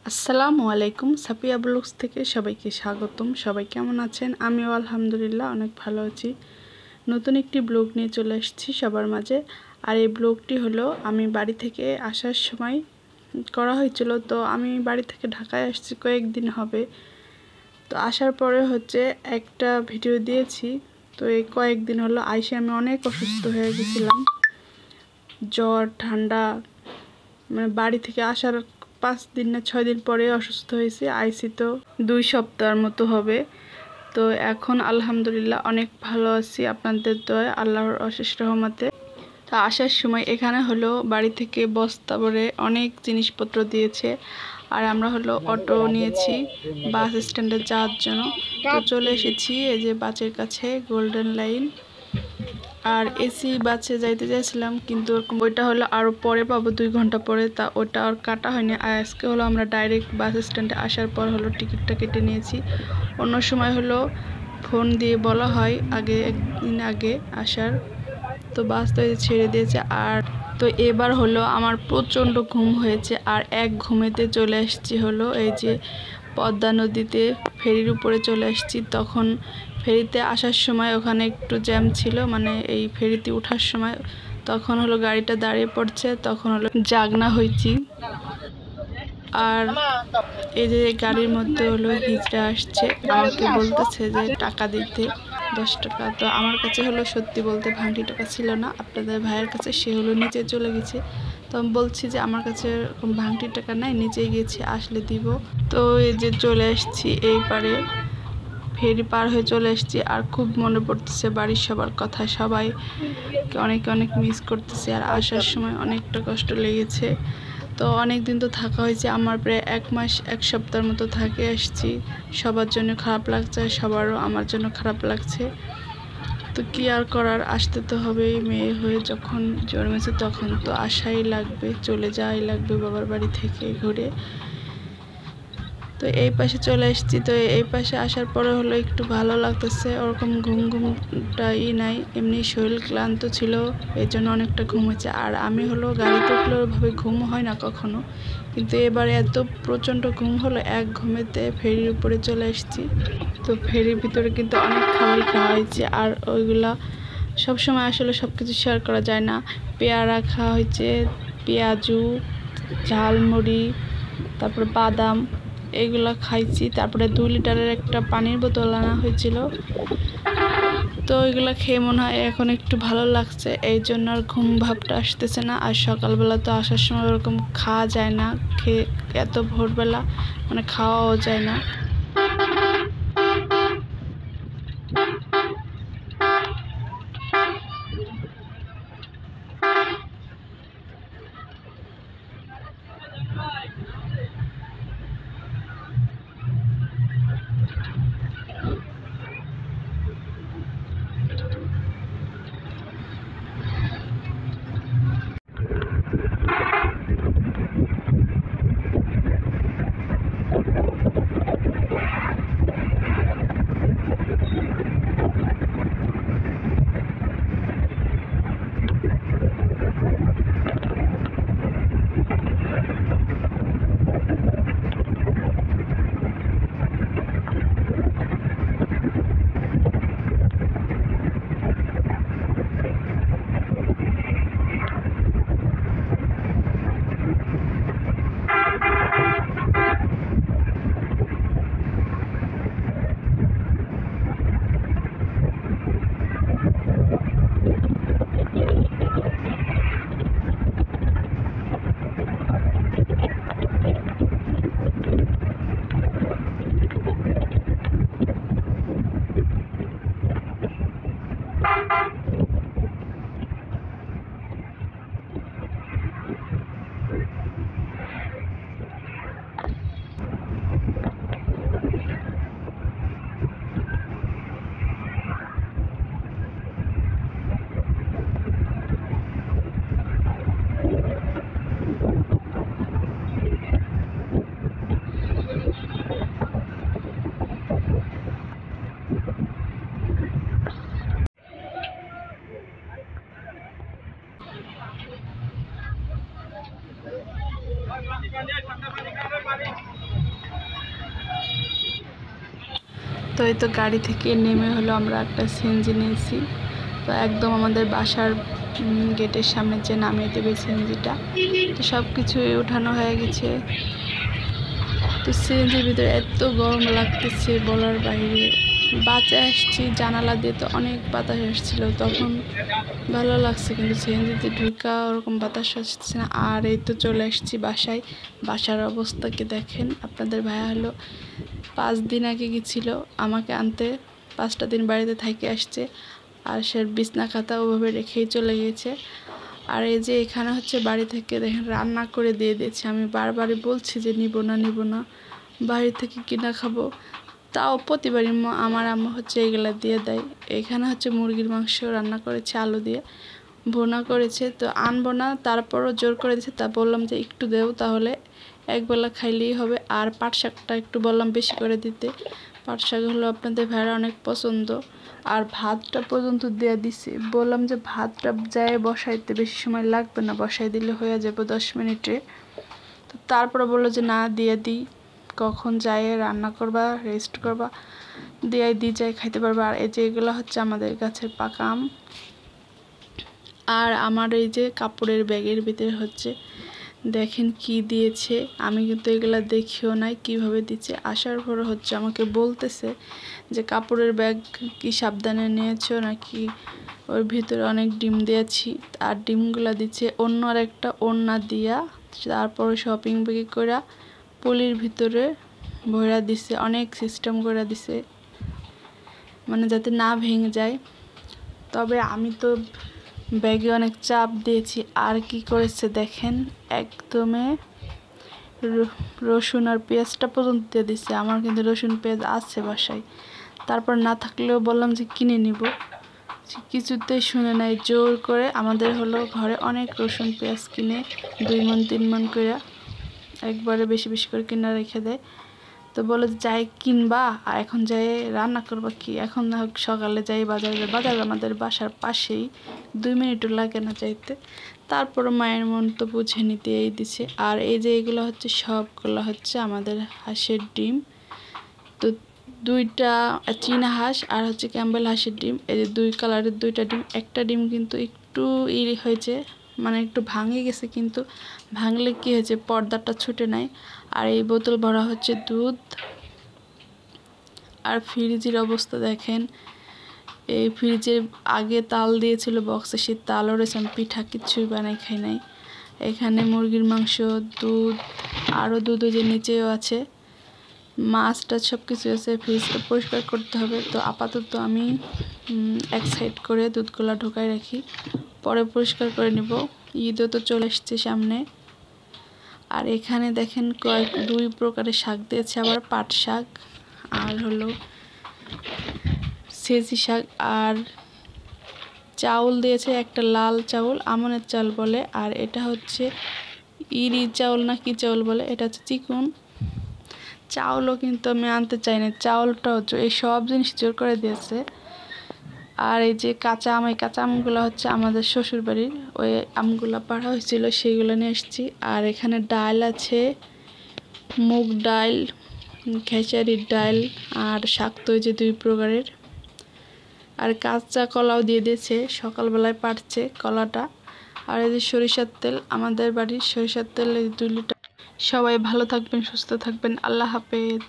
আসসালামু আলাইকুম। সাফিয়া ব্লগস থেকে সবাইকে স্বাগতম। সবাই কেমন আছেন? আমিও আলহামদুলিল্লাহ অনেক ভালো আছি। নতুন একটি ব্লগ নিয়ে চলে এসেছি সবার মাঝে। আর এই ব্লগটি হলো আমি বাড়ি থেকে আসার সময় করা হয়েছিল। তো আমি বাড়ি থেকে ঢাকায় আসছি কয়েকদিন হবে। তো আসার পরে একটা ভিডিও দিয়েছি। তো এই কয়েকদিন হলো আইসে আমি অনেক অসুস্থ হয়ে গেছিলাম, জ্বর ঠান্ডা, মানে বাড়ি থেকে আসার 5 দিন না 6 দিন পরে অসুস্থ হয়েছি। আইসি তো 2 সপ্তাহের মতো হবে। তো এখন আলহামদুলিল্লাহ অনেক ভালো আছি আপনাদের দয়ায়, আল্লাহর অশেষ রহমতে। তো আসার সময় এখানে হলো বাড়ি থেকে বস্তা ভরে অনেক জিনিসপত্র দিয়েছে। আর আমরা হলো অটো নিয়েছি বাস স্ট্যান্ডে যাওয়ার জন্য। তো চলে এসেছি এই যে বাসের কাছে, গোল্ডেন লাইন। আর এসি বাসে যাইতে চাইছিলাম, কিন্তু ওইটা হলো আরও পরে পাবো, 2 ঘন্টা পরে। তা ওটা আর কাটা হয়নি। আজকে হলো আমরা ডাইরেক্ট বাস স্ট্যান্ডে আসার পর হলো টিকিটটা কেটে নিয়েছি। অন্য সময় হলো ফোন দিয়ে বলা হয় আগে, একদিন আগে আসার। তো বাস তো ছেড়ে দিয়েছে। আর তো এবার হলো আমার প্রচণ্ড ঘুম হয়েছে, আর এক ঘুমেতে চলে আসছি হলো এই যে পদ্মা নদীতে, ফেরির উপরে চলে আসছি। তখন ফেরিতে আসার সময় ওখানে একটু জ্যাম ছিল, মানে এই ফেরিতে ওঠার সময়। তখন হলো গাড়িটা দাঁড়িয়ে পড়ছে, তখন হলো জাগনা হয়েছি। আর এই যে গাড়ির মধ্যে হলো হিজড়া আসছে, আমাকে বলতেছে যে টাকা দিতে 10 টাকা। তো আমার কাছে হলো সত্যি বলতে ভাঙটি টাকা ছিল না, আপনাদের ভাইয়ের কাছে। সে হলো নিচে চলে গেছে। তো আমি বলছি যে আমার কাছে এরকম ভাঙটি টাকা নাই, নিচে গেছি, আসলে দিব। তো এই যে চলে আসছি এই পারে, ফেরি পার হয়ে চলে এসেছি। আর খুব মনে পড়তেছে বাড়ির সবার কথা, সবাই অনেক অনেক মিস করতেছি। আর আসার সময় অনেকটা কষ্ট লেগেছে। তো অনেক দিন তো থাকা হয়েছে, আমার প্রায় 1 মাস 1 সপ্তাহের মতো থাকে আসছি। সবার জন্য খারাপ লাগছে, সবারও আমার জন্য খারাপ লাগছে। তো কি আর করার, আসতে তো হবেই। মেয়ে হয়ে যখন জন্মেছে তখন তো আসাই লাগবে, চলে যাওয়াই লাগবে বাবার বাড়ি থেকে ঘুরে। তো এই পাশে চলে এসেছি। তো এই পাশে আসার পরে হলো একটু ভালো লাগতেছে, ওরকম ঘুমটাই নাই। এমনি শরীর ক্লান্ত ছিল, এই জন্য অনেকটা ঘুম হয়েছে। আর আমি হলো গাড়িতে উঠলে ওইভাবে ঘুম হয় না কখনো, কিন্তু এবারে এত প্রচণ্ড ঘুম হলো, এক ঘুমেতে ফেরির উপরে চলে এসেছি। তো ফেরির ভিতরে কিন্তু অনেক খাবার খাওয়া হয়েছে। আর ওইগুলা সবসময় আসলে সব কিছু শেয়ার করা যায় না। পেয়ারা খাওয়া হয়েছে, পেঁয়াজু, ঝালমুড়ি, তারপরে বাদাম, এগুলো খাইছি। তারপরে 2 লিটারের একটা পানির বোতল আনা হয়েছিল। তো এগুলো খেয়ে মনে হয় এখন একটু ভালো লাগছে, এই জন্য আর ঘুম ভাবটা আসতেছে না। আর সকালবেলা তো আসার সময় ওরকম খাওয়া যায় না, খেয়ে এত ভোরবেলা মানে খাওয়াও যায় না। তো এই তো গাড়ি থেকে নেমে হলো আমরা একটা সিএনজি নিয়েছি। তো একদম আমাদের বাসার গেটের সামনে যে নামিয়ে দেবে সিএনজিটা। তো সব কিছুই উঠানো হয়ে গেছে। তো সিএনজির ভিতরে এত গরম লাগতেছে বলার বাইরে। বাসে আসছি, জানালা দিয়ে তো অনেক বাতাস আসছিল, তখন ভালো লাগছে, কিন্তু সিএনজিতে ঢুকা ওরকম বাতাস আসছে না। আর এই তো চলে আসছি বাসায়। বাসার অবস্থাকে দেখেন। আপনাদের ভাইয়া হলো 5 দিন আগে গেছিলো আমাকে আনতে, 5টা দিন বাড়িতে থেকে আসছে। আর সে বিছনা খাতা ওভাবে রেখেই চলে গেছে। আর এই যে এখানে হচ্ছে বাড়ি থেকে দেখেন রান্না করে দিয়ে দিয়েছে। আমি বারবারই বলছি যে নিব না, বাড়ি থেকে কিনা খাবো, তাও প্রতিবারই আমার আম্মা হচ্ছে এগুলা দিয়ে দেয়। এখানে হচ্ছে মুরগির মাংস রান্না করেছে, আলু দিয়ে ভুনা করেছে। তো আনবো না, তারপরও জোর করে দিয়েছে। তা বললাম যে একটু দেও, তাহলে একবেলা খাইলেই হবে। আর পাট শাকটা একটু বললাম বেশি করে দিতে। পাট শাক হলো আপনাদের ভাইরা অনেক পছন্দ। আর ভাতটা পর্যন্ত দিয়ে দিছি, বললাম যে ভাতটা যায় বসাইতে বেশি সময় লাগবে না, বসাই দিলে হয়ে যাবে 10 মিনিটে। তো তারপরে বললো যে না দিয়ে দিই, কখন যায় রান্না করবা, রেস্ট করবা, দিয়ে দিয়ে যায় খাইতে পারবা। আর এই যে এগুলো হচ্ছে আমাদের গাছের পাকা আম। আর আমার এই যে কাপড়ের ব্যাগের ভিতরে হচ্ছে দেখেন কি দিয়েছে। আমি কিন্তু এগুলা দেখিও নাই কিভাবে দিচ্ছে। আসার পর হচ্ছে আমাকে বলতেছে যে কাপড়ের ব্যাগ কি সাবধানে নিয়েছো নাকি, ওর ভিতরে অনেক ডিম দিয়েছি। আর ডিমগুলা দিচ্ছে অন্য আর একটা ওড়না দিয়া, তারপর শপিং ব্যাগে করে পলির ভিতরে ভরা দিছে। অনেক সিস্টেম করে দিছে, মানে যাতে না ভেঙে যায়। তবে আমি তো ব্যাগে অনেক চাপ দিয়েছি। আর কি করেছে দেখেন, একদমে রসুন আর পেঁয়াজটা পর্যন্ত দিয়ে দিচ্ছে। আমার কিন্তু রসুন পেঁয়াজ আছে বাসায়, তারপর না থাকলেও বললাম যে কিনে নিব, কিছুতেই শুনে নাই। জোর করে আমাদের হলো ঘরে অনেক রসুন পেঁয়াজ কিনে 2 মণ 3 মণ করে একবারে বেশি বেশি করে কিনে রেখে দেয়। তো বলে যাই কিনবা, আর এখন যাই রান্না করবা কি, এখন না হোক সকালে যাই বাজারে। বাজার আমাদের বাসার পাশেই, 2 মিনিটও লাগে না যাইতে। তারপর মায়ের মন তো বুঝে নিতে এই দিছে। আর এই যে এগুলো হচ্ছে সবগুলো হচ্ছে আমাদের হাঁসের ডিম। তো 2টা চীনা হাঁস আর হচ্ছে ক্যাম্বেল হাঁসের ডিম। এই যে 2 কালারের 2টা ডিম। একটা ডিম কিন্তু একটু হয়েছে, মানে একটু ভাঙে গেছে, কিন্তু ভাঙলে কি হয়েছে পর্দাটা ছুটে নাই। আর এই বোতল ভরা হচ্ছে দুধ। আর ফ্রিজের অবস্থা দেখেন, এই ফ্রিজে আগে তাল দিয়েছিল বক্সে, সেই তালও রয়েছে। আমি পিঠা কিছুই বানাই খাই নাই। এখানে মুরগির মাংস, দুধ, আরও দুধ যে নিচেও আছে, মাছটা সব কিছু আছে। ফ্রিজটা পরিষ্কার করতে হবে। তো আপাতত আমি এক সাইড করে দুধগুলা ঢোকাই রাখি, পরে পরিষ্কার করে নিব। ঈদও তো চলে আসছে সামনে। আর এখানে দেখেন 2 প্রকারের শাক দিয়েছে, আবার পাট শাক আর হলো সেজি শাক। আর চাউল দিয়েছে একটা লাল চাউল, আমনের চাল বলে। আর এটা হচ্ছে ইরি চাউল না কি চাউল বলে, এটা হচ্ছে চিকন চাউলও কিন্তু আমি আনতে চাই না, চাউলটাও এই সব জিনিস জোর করে দিয়েছে। আর এই যে কাঁচা আম, এই কাঁচা আমগুলো হচ্ছে আমাদের শ্বশুর বাড়ির, ওই আমগুলো পাড়া হয়েছিল সেইগুলো নিয়ে এসেছি। আর এখানে ডাল আছে, মুগ ডাল, খেসারির ডাল, আর শাক তো যে 2 প্রকারের। আর কাঁচা কলাও দিয়ে দিয়েছে, সকালবেলায় পাড়ছে কলাটা। আর এই যে সরিষার তেল, আমাদের বাড়ির সরিষার তেল 2 লিটার। সবাই ভালো থাকবেন, সুস্থ থাকবেন, আল্লাহ হাফেজ।